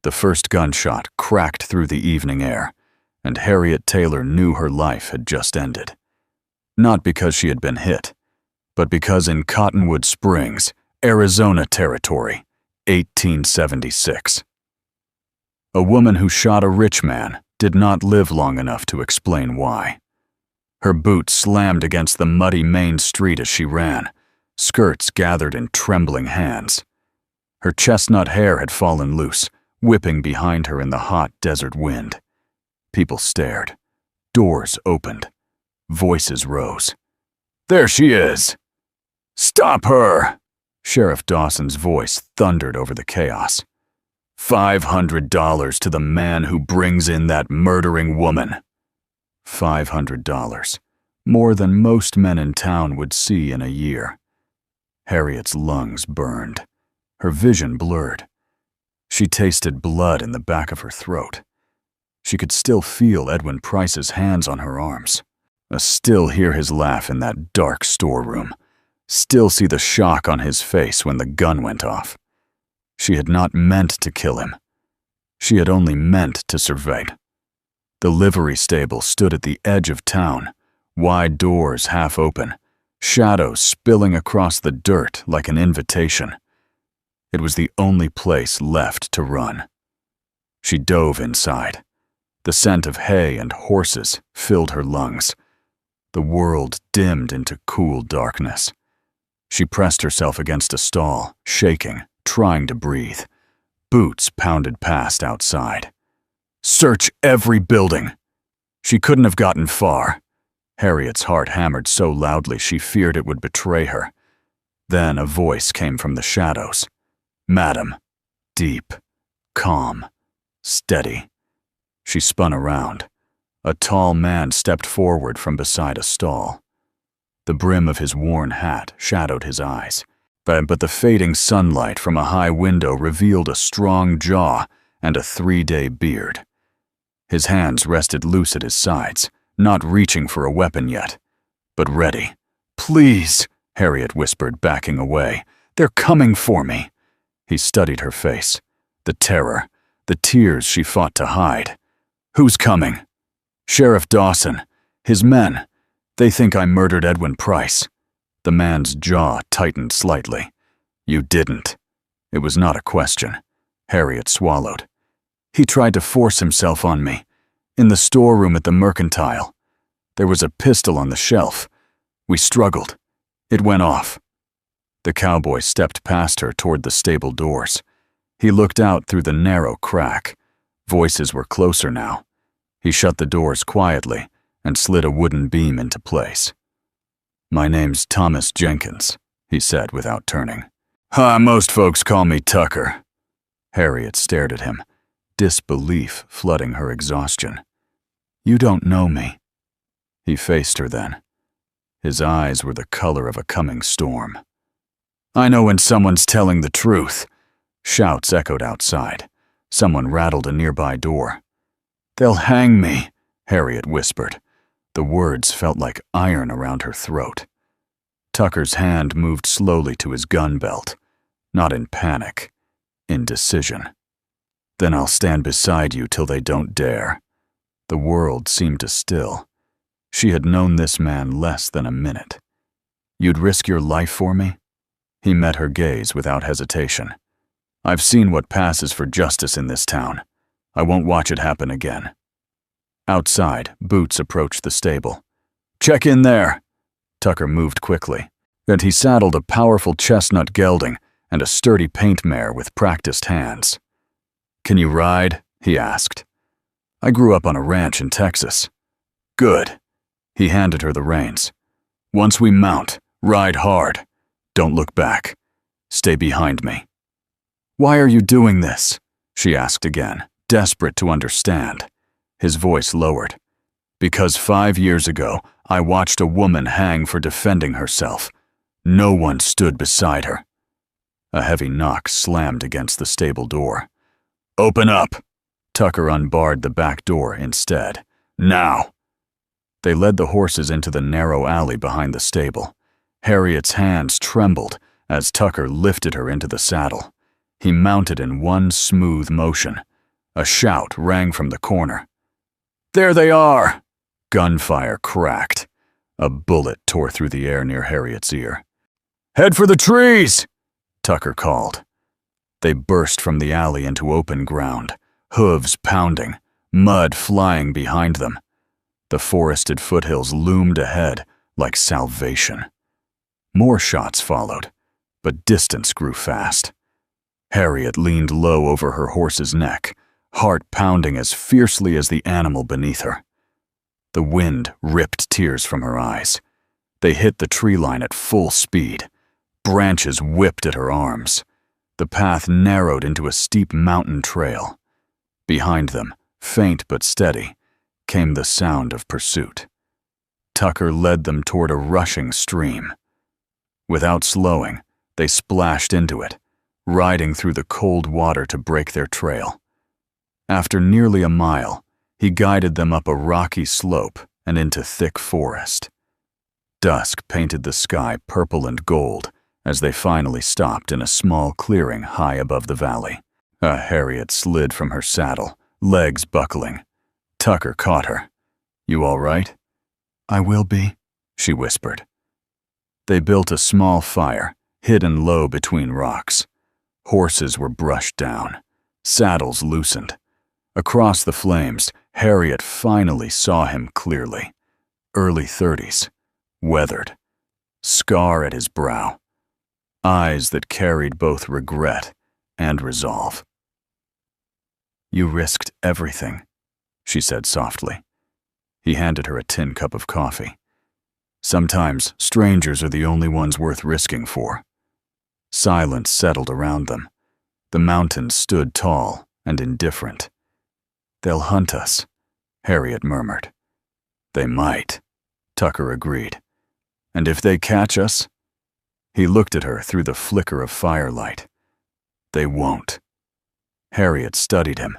The first gunshot cracked through the evening air, and Harriet Taylor knew her life had just ended. Not because she had been hit, but because in Cottonwood Springs, Arizona territory, 1876. A woman who shot a rich man did not live long enough to explain why. Her boots slammed against the muddy main street as she ran, skirts gathered in trembling hands. Her chestnut hair had fallen loose, whipping behind her in the hot desert wind. People stared. Doors opened. Voices rose. "There she is!" "Stop her!" Sheriff Dawson's voice thundered over the chaos. $500 to the man who brings in that murdering woman. $500. More than most men in town would see in a year. Harriet's lungs burned. Her vision blurred. She tasted blood in the back of her throat. She could still feel Edwin Price's hands on her arms. Still hear his laugh in that dark storeroom. Still see the shock on his face when the gun went off. She had not meant to kill him. She had only meant to survive. The livery stable stood at the edge of town, wide doors half open, shadows spilling across the dirt like an invitation. It was the only place left to run. She dove inside. The scent of hay and horses filled her lungs. The world dimmed into cool darkness. She pressed herself against a stall, shaking, trying to breathe. Boots pounded past outside. "Search every building!" She couldn't have gotten far. Harriet's heart hammered so loudly she feared it would betray her. Then a voice came from the shadows. "Madam." Deep, calm, steady. She spun around. A tall man stepped forward from beside a stall. The brim of his worn hat shadowed his eyes, but the fading sunlight from a high window revealed a strong jaw and a 3-day beard. His hands rested loose at his sides, not reaching for a weapon yet, but ready. "Please," Harriet whispered, backing away. "They're coming for me." He studied her face. The terror, the tears she fought to hide. "Who's coming?" "Sheriff Dawson. His men. They think I murdered Edwin Price." The man's jaw tightened slightly. "You didn't." It was not a question. Harriet swallowed. "He tried to force himself on me. In the storeroom at the Mercantile. There was a pistol on the shelf. We struggled. It went off." The cowboy stepped past her toward the stable doors. He looked out through the narrow crack. Voices were closer now. He shut the doors quietly and slid a wooden beam into place. "My name's Thomas Jenkins," he said without turning. Most folks call me Tucker." Harriet stared at him, disbelief flooding her exhaustion. "You don't know me." He faced her then. His eyes were the color of a coming storm. "I know when someone's telling the truth." Shouts echoed outside. Someone rattled a nearby door. "They'll hang me," Harriet whispered. The words felt like iron around her throat. Tucker's hand moved slowly to his gun belt, not in panic, in decision. "Then I'll stand beside you till they don't dare." The world seemed to still. She had known this man less than a minute. "You'd risk your life for me?" He met her gaze without hesitation. "I've seen what passes for justice in this town. I won't watch it happen again." Outside, Boots approached the stable. "Check in there." Tucker moved quickly, and he saddled a powerful chestnut gelding and a sturdy paint mare with practiced hands. "Can you ride?" he asked. "I grew up on a ranch in Texas." "Good." He handed her the reins. "Once we mount, ride hard. Don't look back. Stay behind me." "Why are you doing this?" she asked again, desperate to understand. His voice lowered. "Because 5 years ago, I watched a woman hang for defending herself. No one stood beside her." A heavy knock slammed against the stable door. "Open up!" Tucker unbarred the back door instead. "Now!" They led the horses into the narrow alley behind the stable. Harriet's hands trembled as Tucker lifted her into the saddle. He mounted in one smooth motion, A shout rang from the corner. "There they are!" Gunfire cracked. A bullet tore through the air near Harriet's ear. "Head for the trees!" Tucker called. They burst from the alley into open ground, hooves pounding, mud flying behind them. The forested foothills loomed ahead like salvation. More shots followed, but distance grew fast. Harriet leaned low over her horse's neck, heart pounding as fiercely as the animal beneath her. The wind ripped tears from her eyes. They hit the tree line at full speed. Branches whipped at her arms. The path narrowed into a steep mountain trail. Behind them, faint but steady, came the sound of pursuit. Tucker led them toward a rushing stream. Without slowing, they splashed into it, riding through the cold water to break their trail. After nearly a mile, he guided them up a rocky slope and into thick forest. Dusk painted the sky purple and gold as they finally stopped in a small clearing high above the valley. Harriet slid from her saddle, legs buckling. Tucker caught her. "You all right?" "I will be," she whispered. They built a small fire, hidden low between rocks. Horses were brushed down, saddles loosened. Across the flames, Harriet finally saw him clearly. Early 30s, weathered, scar at his brow, eyes that carried both regret and resolve. "You risked everything," she said softly. He handed her a tin cup of coffee. "Sometimes strangers are the only ones worth risking for." Silence settled around them. The mountains stood tall and indifferent. "They'll hunt us," Harriet murmured. "They might," Tucker agreed. "And if they catch us?" He looked at her through the flicker of firelight. "They won't." Harriet studied him,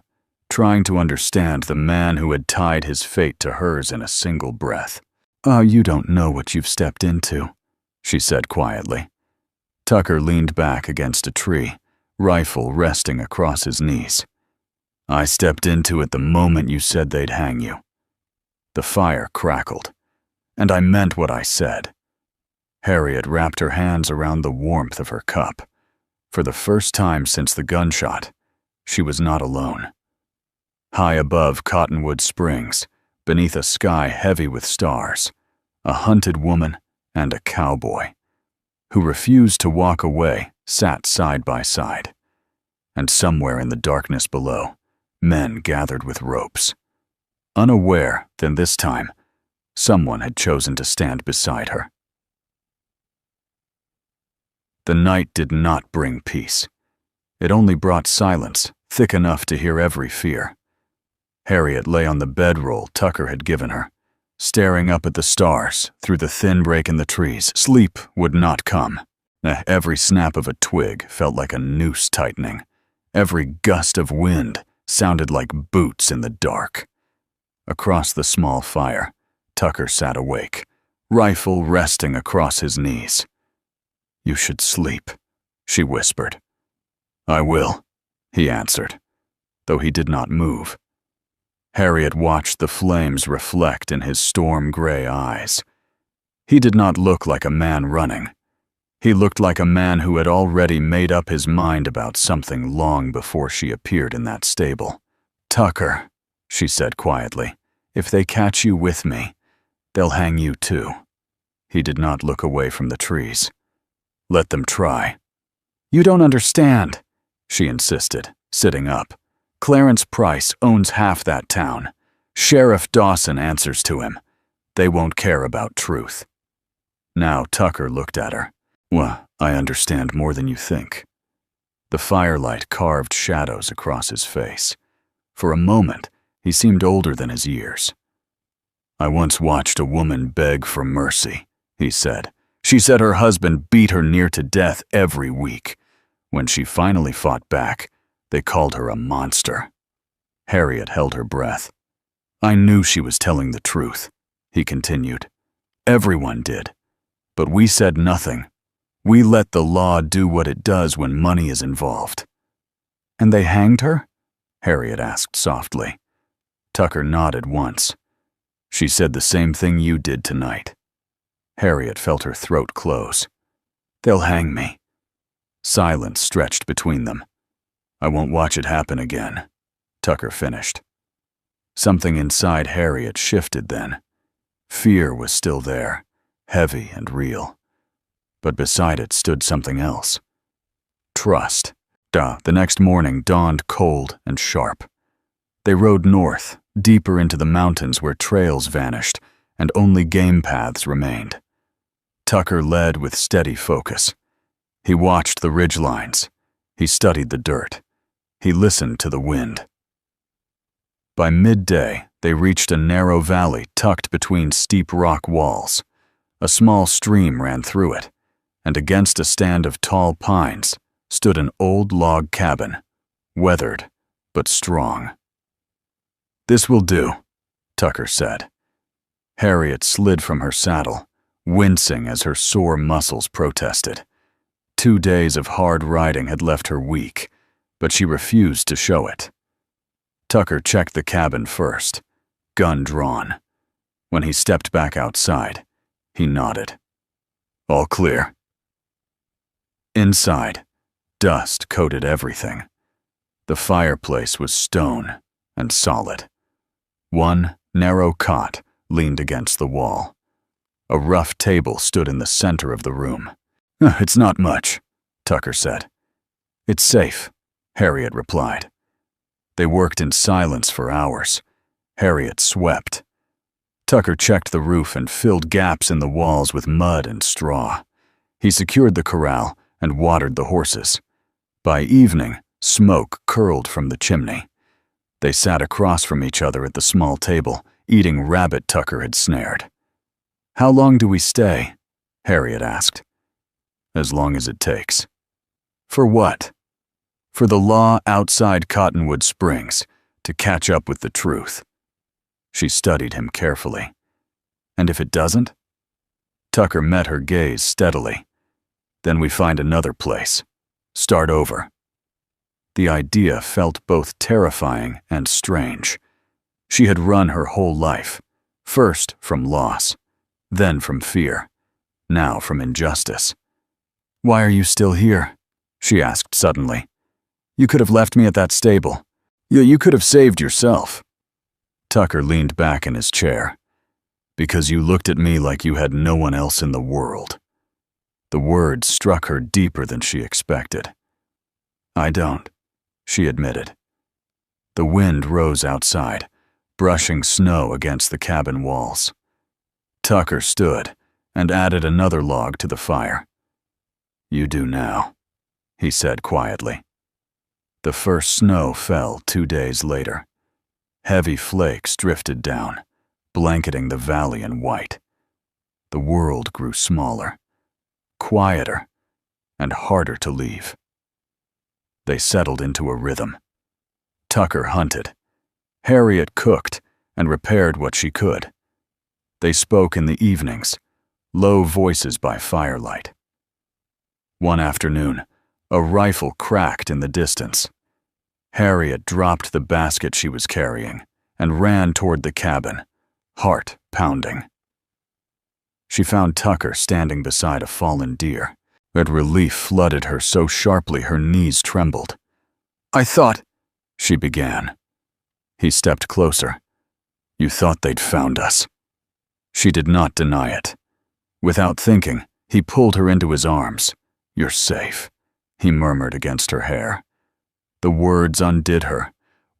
trying to understand the man who had tied his fate to hers in a single breath. "Oh, you don't know what you've stepped into," she said quietly. Tucker leaned back against a tree, rifle resting across his knees. "I stepped into it the moment you said they'd hang you." The fire crackled, and I meant what I said. Harriet wrapped her hands around the warmth of her cup. For the first time since the gunshot, she was not alone. High above Cottonwood Springs, beneath a sky heavy with stars, a hunted woman and a cowboy, who refused to walk away, sat side by side. And somewhere in the darkness below, men gathered with ropes. Unaware that this time, someone had chosen to stand beside her. The night did not bring peace. It only brought silence, thick enough to hear every fear. Harriet lay on the bedroll Tucker had given her, staring up at the stars through the thin break in the trees. Sleep would not come. Every snap of a twig felt like a noose tightening. Every gust of wind sounded like boots in the dark. Across the small fire, Tucker sat awake, rifle resting across his knees. "You should sleep," she whispered. "I will," he answered, though he did not move. Harriet watched the flames reflect in his storm-gray eyes. He did not look like a man running. He looked like a man who had already made up his mind about something long before she appeared in that stable. "Tucker," she said quietly, "if they catch you with me, they'll hang you too." He did not look away from the trees. "Let them try." "You don't understand," she insisted, sitting up. "Clarence Price owns half that town. Sheriff Dawson answers to him. They won't care about truth." Now Tucker looked at her. "Well, I understand more than you think." The firelight carved shadows across his face. For a moment, he seemed older than his years. "I once watched a woman beg for mercy," he said. "She said her husband beat her near to death every week. When she finally fought back, they called her a monster." Harriet held her breath. "I knew she was telling the truth," he continued. "Everyone did. But we said nothing. We let the law do what it does when money is involved." "And they hanged her?" Harriet asked softly. Tucker nodded once. She said the same thing you did tonight. Harriet felt her throat close. They'll hang me. Silence stretched between them. I won't watch it happen again, Tucker finished. Something inside Harriet shifted then. Fear was still there, heavy and real. But beside it stood something else. Trust. The next morning dawned cold and sharp. They rode north, deeper into the mountains where trails vanished and only game paths remained. Tucker led with steady focus. He watched the ridgelines. He studied the dirt. He listened to the wind. By midday, they reached a narrow valley tucked between steep rock walls. A small stream ran through it, and against a stand of tall pines stood an old log cabin, weathered but strong. This will do, Tucker said. Harriet slid from her saddle, wincing as her sore muscles protested. 2 days of hard riding had left her weak, but she refused to show it. Tucker checked the cabin first, gun drawn. When he stepped back outside, he nodded. All clear. Inside, dust coated everything. The fireplace was stone and solid. One narrow cot leaned against the wall. A rough table stood in the center of the room. It's not much, Tucker said. It's safe, Harriet replied. They worked in silence for hours. Harriet swept. Tucker checked the roof and filled gaps in the walls with mud and straw. He secured the corral and watered the horses. By evening, smoke curled from the chimney. They sat across from each other at the small table, eating rabbit Tucker had snared. How long do we stay? Harriet asked. As long as it takes. For what? For the law outside Cottonwood Springs to catch up with the truth. She studied him carefully. And if it doesn't? Tucker met her gaze steadily. Then we find another place. Start over. The idea felt both terrifying and strange. She had run her whole life, first from loss, then from fear, now from injustice. Why are you still here? She asked suddenly. You could have left me at that stable. You could have saved yourself. Tucker leaned back in his chair. Because you looked at me like you had no one else in the world. The words struck her deeper than she expected. I don't, she admitted. The wind rose outside, brushing snow against the cabin walls. Tucker stood and added another log to the fire. You do now, he said quietly. The first snow fell 2 days later. Heavy flakes drifted down, blanketing the valley in white. The world grew smaller, quieter, and harder to leave. They settled into a rhythm. Tucker hunted. Harriet cooked and repaired what she could. They spoke in the evenings, low voices by firelight. One afternoon, a rifle cracked in the distance. Harriet dropped the basket she was carrying and ran toward the cabin, heart pounding. She found Tucker standing beside a fallen deer, but relief flooded her so sharply her knees trembled. I thought, she began. He stepped closer. You thought they'd found us. She did not deny it. Without thinking, he pulled her into his arms. You're safe, he murmured against her hair. The words undid her.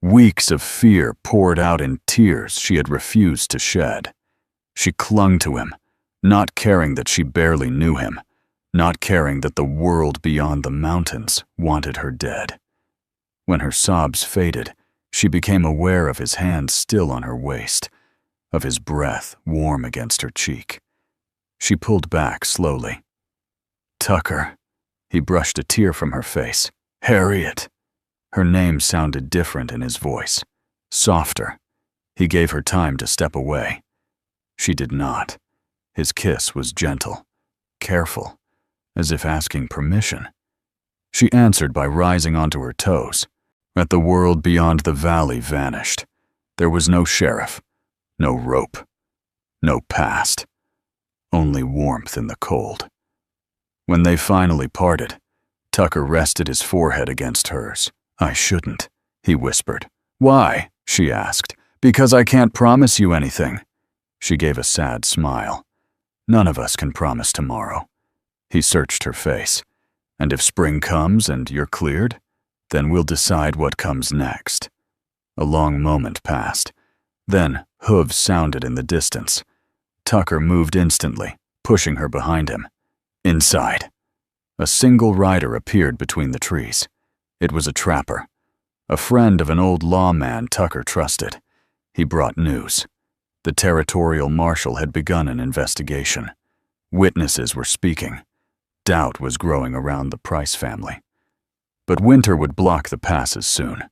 Weeks of fear poured out in tears she had refused to shed. She clung to him, not caring that she barely knew him, not caring that the world beyond the mountains wanted her dead. When her sobs faded, she became aware of his hand still on her waist, of his breath warm against her cheek. She pulled back slowly. Tucker. He brushed a tear from her face. Harriet. Her name sounded different in his voice, softer. He gave her time to step away. She did not. His kiss was gentle, careful, as if asking permission. She answered by rising onto her toes. At the world beyond the valley vanished. There was no sheriff, no rope, no past, only warmth in the cold. When they finally parted, Tucker rested his forehead against hers. "I shouldn't," he whispered. "Why?" she asked. "Because I can't promise you anything." She gave a sad smile. "None of us can promise tomorrow." He searched her face. "And if spring comes and you're cleared, then we'll decide what comes next." A long moment passed. Then hooves sounded in the distance. Tucker moved instantly, pushing her behind him. Inside, a single rider appeared between the trees. It was a trapper, a friend of an old lawman Tucker trusted. He brought news. The territorial marshal had begun an investigation. Witnesses were speaking. Doubt was growing around the Price family. But winter would block the passes soon.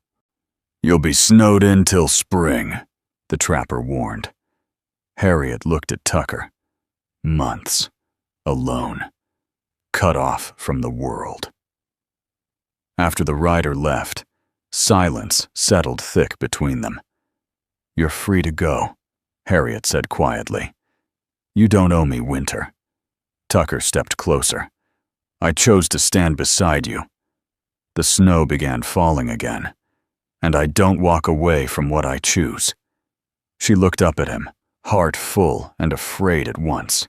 "You'll be snowed in till spring," the trapper warned. Harriet looked at Tucker. Months. Alone. Cut off from the world. After the rider left, silence settled thick between them. "You're free to go," Harriet said quietly. "You don't owe me winter." Tucker stepped closer. "I chose to stand beside you." The snow began falling again. "And I don't walk away from what I choose." She looked up at him, heart full and afraid at once.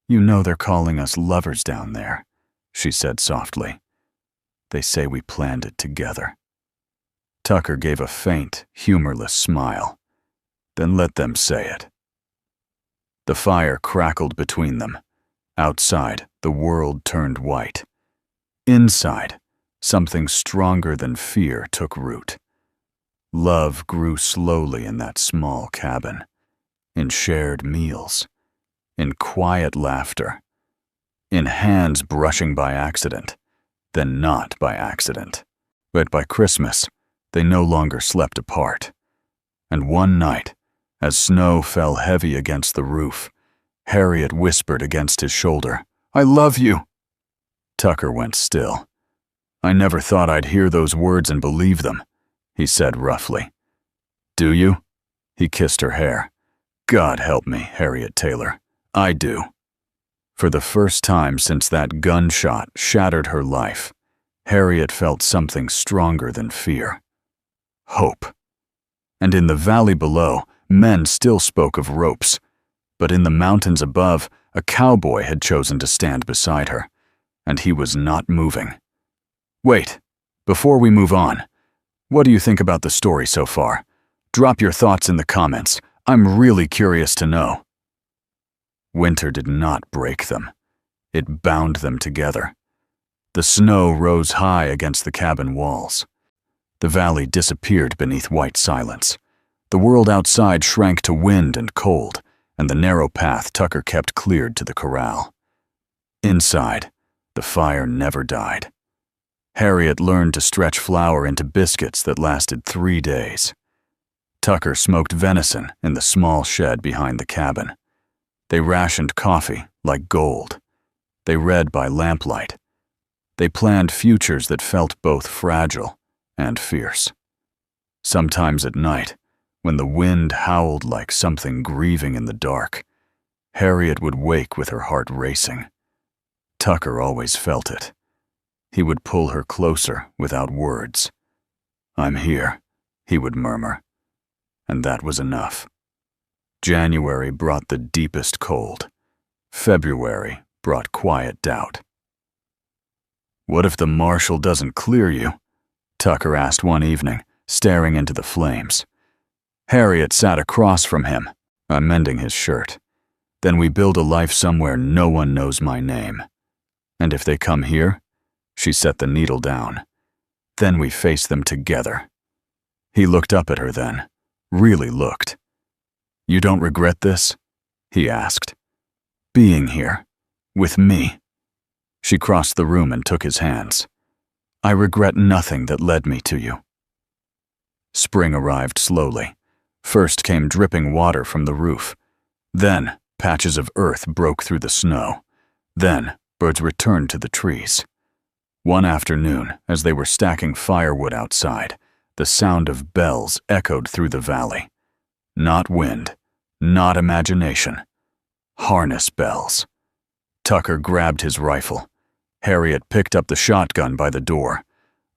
"You know they're calling us lovers down there," she said softly. "They say we planned it together." Tucker gave a faint, humorless smile. "Then let them say it." The fire crackled between them. Outside, the world turned white. Inside, something stronger than fear took root. Love grew slowly in that small cabin, in shared meals, in quiet laughter, in hands brushing by accident, then not by accident. But by Christmas, they no longer slept apart. And one night, as snow fell heavy against the roof, Harriet whispered against his shoulder, "I love you." Tucker went still. "I never thought I'd hear those words and believe them," he said roughly. "Do you?" He kissed her hair. "God help me, Harriet Taylor. I do." For the first time since that gunshot shattered her life, Harriet felt something stronger than fear. Hope. And in the valley below, men still spoke of ropes. But in the mountains above, a cowboy had chosen to stand beside her, and he was not moving. "Wait, before we move on, what do you think about the story so far? Drop your thoughts in the comments. I'm really curious to know." Winter did not break them. It bound them together. The snow rose high against the cabin walls. The valley disappeared beneath white silence. The world outside shrank to wind and cold, and the narrow path Tucker kept cleared to the corral. Inside, the fire never died. Harriet learned to stretch flour into biscuits that lasted 3 days. Tucker smoked venison in the small shed behind the cabin. They rationed coffee like gold. They read by lamplight. They planned futures that felt both fragile and fierce. Sometimes at night, when the wind howled like something grieving in the dark, Harriet would wake with her heart racing. Tucker always felt it. He would pull her closer without words. "I'm here," he would murmur. And that was enough. January brought the deepest cold. February brought quiet doubt. "What if the marshal doesn't clear you?" Tucker asked one evening, staring into the flames. Harriet sat across from him, mending his shirt. "Then we build a life somewhere no one knows my name. And if they come here," she set the needle down, "then we face them together." He looked up at her then, really looked. "You don't regret this?" he asked. "Being here, with me." She crossed the room and took his hands. "I regret nothing that led me to you." Spring arrived slowly. First came dripping water from the roof. Then patches of earth broke through the snow. Then birds returned to the trees. One afternoon, as they were stacking firewood outside, the sound of bells echoed through the valley. Not wind, not imagination. Harness bells. Tucker grabbed his rifle. Harriet picked up the shotgun by the door.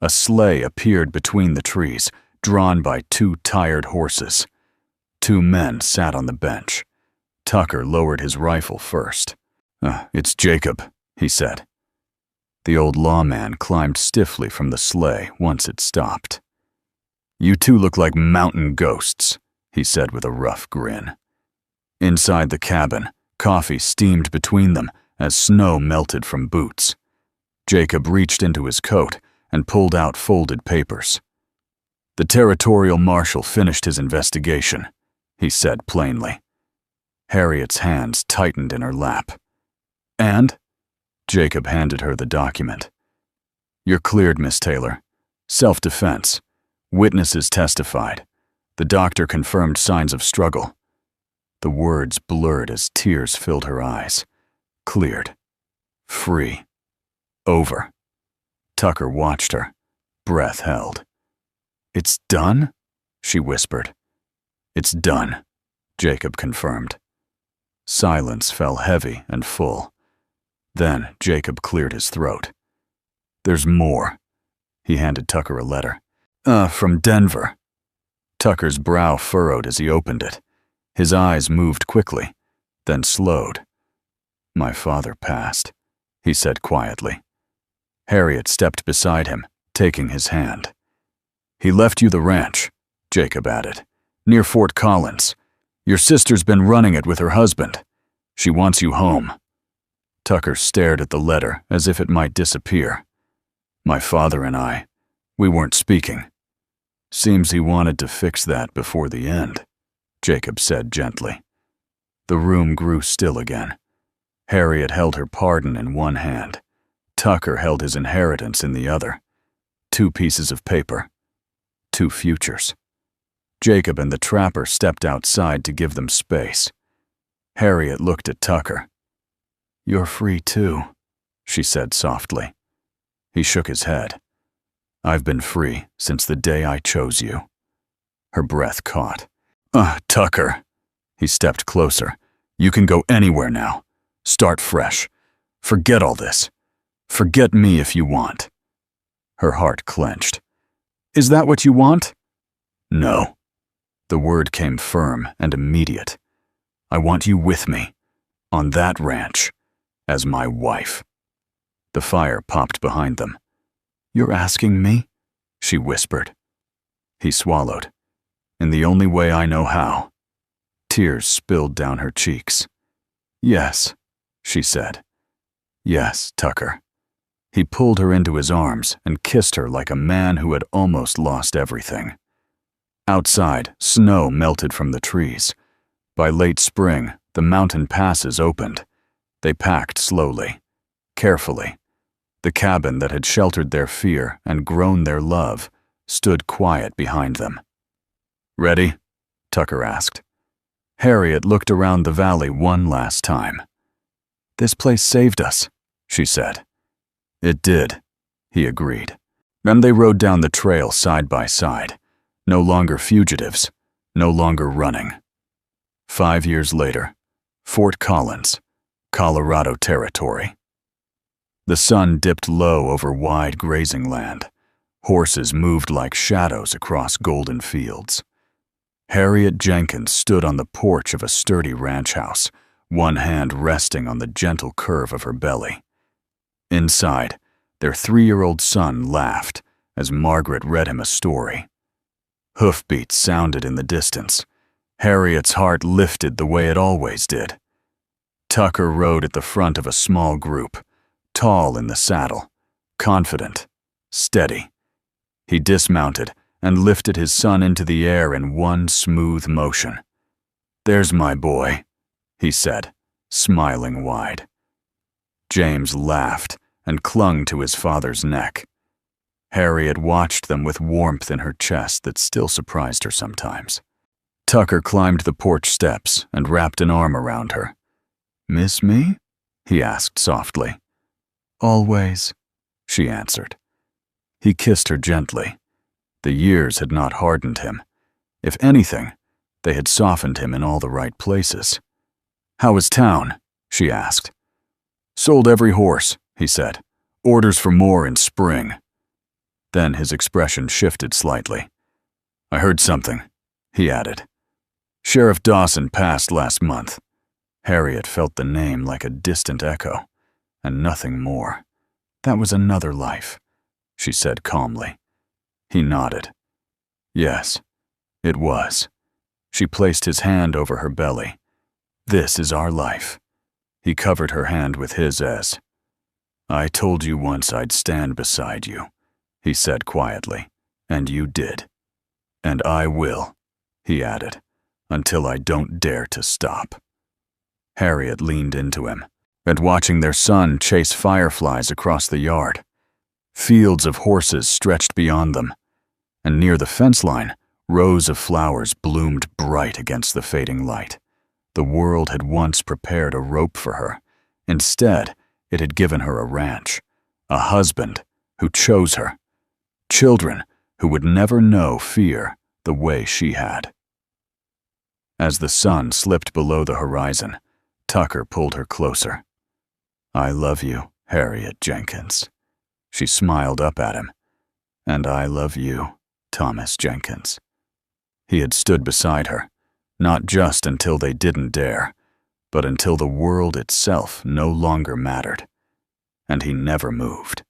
A sleigh appeared between the trees, drawn by 2 tired horses. 2 men sat on the bench. Tucker lowered his rifle first. It's Jacob," he said. The old lawman climbed stiffly from the sleigh once it stopped. "You 2 look like mountain ghosts," he said with a rough grin. Inside the cabin, coffee steamed between them as snow melted from boots. Jacob reached into his coat and pulled out folded papers. "The territorial marshal finished his investigation," he said plainly. Harriet's hands tightened in her lap. "And?" Jacob handed her the document. "You're cleared, Miss Taylor. Self-defense. Witnesses testified. The doctor confirmed signs of struggle." The words blurred as tears filled her eyes. Cleared. Free. Over. Tucker watched her, breath held. "It's done?" she whispered. "It's done," Jacob confirmed. Silence fell heavy and full. Then Jacob cleared his throat. "There's more." He handed Tucker a letter. From Denver." Tucker's brow furrowed as he opened it. His eyes moved quickly, then slowed. "My father passed," he said quietly. Harriet stepped beside him, taking his hand. "He left you the ranch," Jacob added, "near Fort Collins. Your sister's been running it with her husband. She wants you home." Tucker stared at the letter as if it might disappear. "My father and we weren't speaking." "Seems he wanted to fix that before the end," Jacob said gently. The room grew still again. Harriet held her pardon in one hand. Tucker held his inheritance in the other. 2 pieces of paper. 2 futures. Jacob and the trapper stepped outside to give them space. Harriet looked at Tucker. "You're free too," she said softly. He shook his head. "I've been free since the day I chose you." Her breath caught. Tucker." He stepped closer. "You can go anywhere now. Start fresh. Forget all this. Forget me if you want." Her heart clenched. "Is that what you want?" "No." The word came firm and immediate. "I want you with me, on that ranch, as my wife." The fire popped behind them. "You're asking me?" she whispered. He swallowed. "In the only way I know how." Tears spilled down her cheeks. "Yes," she said. "Yes, Tucker." He pulled her into his arms and kissed her like a man who had almost lost everything. Outside, snow melted from the trees. By late spring, the mountain passes opened. They packed slowly, carefully. The cabin that had sheltered their fear and grown their love stood quiet behind them. "Ready?" Tucker asked. Harriet looked around the valley one last time. "This place saved us," she said. "It did," he agreed. Then they rode down the trail side by side, no longer fugitives, no longer running. 5 years later, Fort Collins, Colorado Territory. The sun dipped low over wide grazing land. Horses moved like shadows across golden fields. Harriet Jenkins stood on the porch of a sturdy ranch house, one hand resting on the gentle curve of her belly. Inside, their 3-year-old son laughed as Margaret read him a story. Hoofbeats sounded in the distance. Harriet's heart lifted the way it always did. Tucker rode at the front of a small group, tall in the saddle, confident, steady. He dismounted and lifted his son into the air in one smooth motion. "There's my boy," he said, smiling wide. James laughed and clung to his father's neck. Harriet watched them with warmth in her chest that still surprised her sometimes. Tucker climbed the porch steps and wrapped an arm around her. "Miss me?" he asked softly. "Always," she answered. He kissed her gently. The years had not hardened him. If anything, they had softened him in all the right places. "How is town?" she asked. "Sold every horse," he said. "Orders for more in spring." Then his expression shifted slightly. "I heard something," he added. "Sheriff Dawson passed last month." Harriet felt the name like a distant echo, and nothing more. "That was another life," she said calmly. He nodded. "Yes, it was." She placed his hand over her belly. "This is our life." He covered her hand with his as, "I told you once I'd stand beside you," he said quietly, "and you did. And I will," he added, "until I don't dare to stop." Harriet leaned into him, and watching their son chase fireflies across the yard. Fields of horses stretched beyond them, and near the fence line, rows of flowers bloomed bright against the fading light. The world had once prepared a rope for her. Instead, it had given her a ranch, a husband who chose her, children who would never know fear the way she had. As the sun slipped below the horizon, Tucker pulled her closer. "I love you, Harriet Jenkins." She smiled up at him. "And I love you, Thomas Jenkins." He had stood beside her, not just until they didn't dare, but until the world itself no longer mattered. And he never moved.